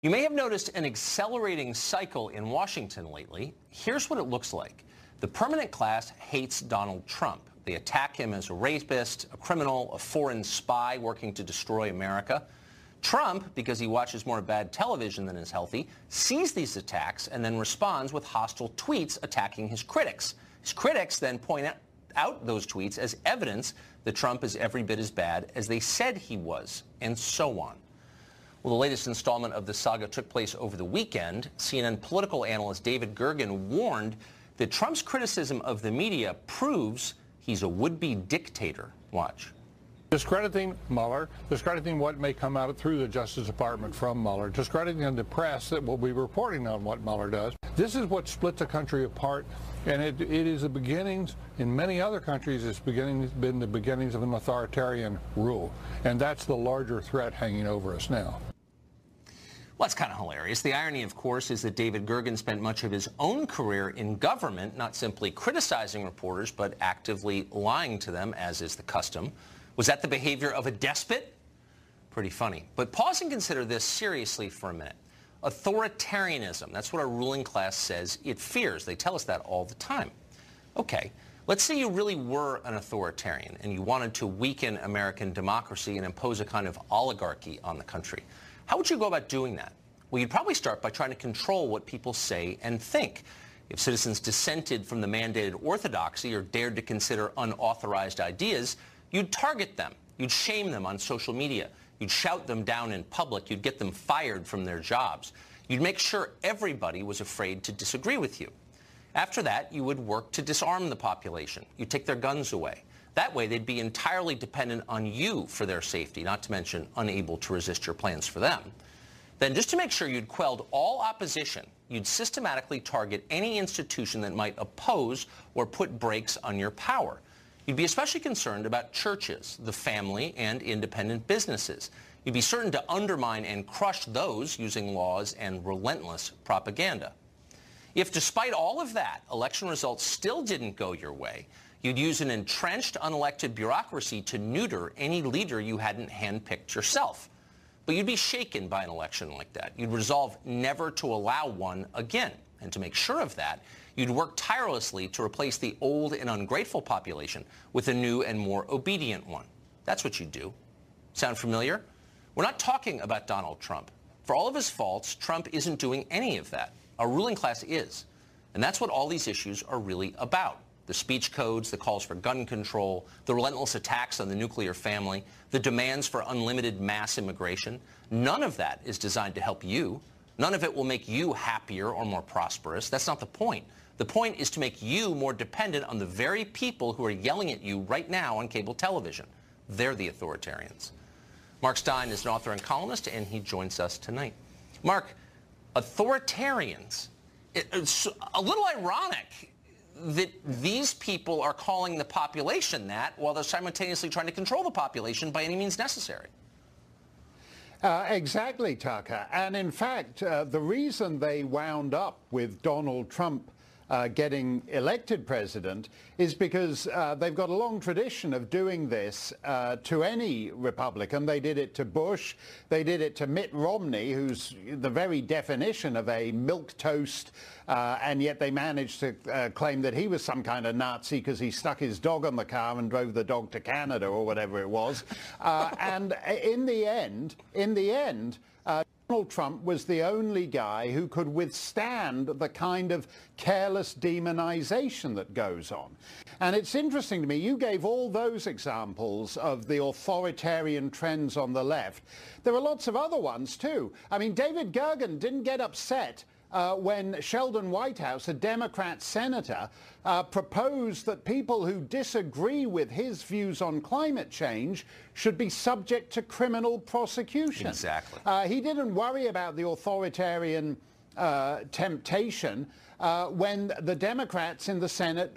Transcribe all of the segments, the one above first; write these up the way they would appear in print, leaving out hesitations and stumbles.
You may have noticed an accelerating cycle in Washington lately. Here's what it looks like. The permanent class hates Donald Trump. They attack him as a rapist, a criminal, a foreign spy working to destroy America. Trump, because he watches more bad television than is healthy, sees these attacks and then responds with hostile tweets attacking his critics. His critics then point out those tweets as evidence that Trump is every bit as bad as they said he was, and so on. Well, the latest installment of the saga took place over the weekend. CNN political analyst David Gergen warned that Trump's criticism of the media proves he's a would-be dictator. Watch. Discrediting Mueller, discrediting what may come out through the Justice Department from Mueller, discrediting the press that will be reporting on what Mueller does. This is what split the country apart, and it is the beginnings, in many other countries, it's been the beginnings of an authoritarian rule, and that's the larger threat hanging over us now. Well, that's kind of hilarious. The irony, of course, is that David Gergen spent much of his own career in government, not simply criticizing reporters, but actively lying to them, as is the custom. Was that the behavior of a despot? Pretty funny. But pause and consider this seriously for a minute. Authoritarianism, that's what our ruling class says it fears. They tell us that all the time. Okay, let's say you really were an authoritarian and you wanted to weaken American democracy and impose a kind of oligarchy on the country. How would you go about doing that? Well, you'd probably start by trying to control what people say and think. If citizens dissented from the mandated orthodoxy or dared to consider unauthorized ideas, you'd target them. You'd shame them on social media. You'd shout them down in public. You'd get them fired from their jobs. You'd make sure everybody was afraid to disagree with you. After that, you would work to disarm the population. You'd take their guns away. That way, they'd be entirely dependent on you for their safety, not to mention unable to resist your plans for them. Then, just to make sure you'd quelled all opposition, you'd systematically target any institution that might oppose or put brakes on your power. You'd be especially concerned about churches, the family, and independent businesses. You'd be certain to undermine and crush those using laws and relentless propaganda. If, despite all of that, election results still didn't go your way, you'd use an entrenched, unelected bureaucracy to neuter any leader you hadn't handpicked yourself. But you'd be shaken by an election like that. You'd resolve never to allow one again. And to make sure of that, you'd work tirelessly to replace the old and ungrateful population with a new and more obedient one. That's what you do. Sound familiar? We're not talking about Donald Trump. For all of his faults, Trump isn't doing any of that. Our ruling class is. And that's what all these issues are really about. The speech codes, the calls for gun control, the relentless attacks on the nuclear family, the demands for unlimited mass immigration. None of that is designed to help you. None of it will make you happier or more prosperous. That's not the point. The point is to make you more dependent on the very people who are yelling at you right now on cable television. They're the authoritarians. Mark Stein is an author and columnist, and he joins us tonight. Mark, authoritarians, it's a little ironic that these people are calling the population that while they're simultaneously trying to control the population by any means necessary. Exactly, Tucker. And in fact, the reason they wound up with Donald Trump getting elected president is because they've got a long tradition of doing this to any Republican. They did it to Bush. They did it to Mitt Romney, who's the very definition of a milquetoast, and yet they managed to claim that he was some kind of Nazi because he stuck his dog on the car and drove the dog to Canada or whatever it was. And in the end, Donald Trump was the only guy who could withstand the kind of careless demonization that goes on. And it's interesting to me, you gave all those examples of the authoritarian trends on the left. There are lots of other ones too. I mean, David Gergen didn't get upset when Sheldon Whitehouse, a Democrat senator, proposed that people who disagree with his views on climate change should be subject to criminal prosecution. Exactly. He didn't worry about the authoritarian temptation when the Democrats in the Senate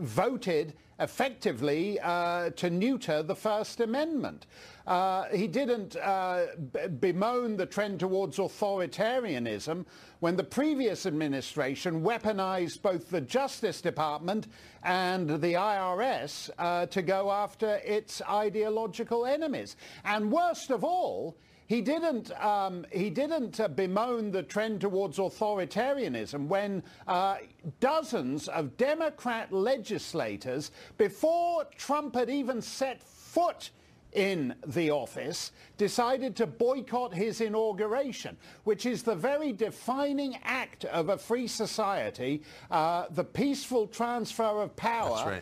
voted effectively to neuter the First Amendment. He didn't bemoan the trend towards authoritarianism when the previous administration weaponized both the Justice Department and the IRS to go after its ideological enemies. And worst of all, he didn't bemoan the trend towards authoritarianism when dozens of Democrat legislators, before Trump had even set foot in the office, decided to boycott his inauguration, which is the very defining act of a free society, the peaceful transfer of power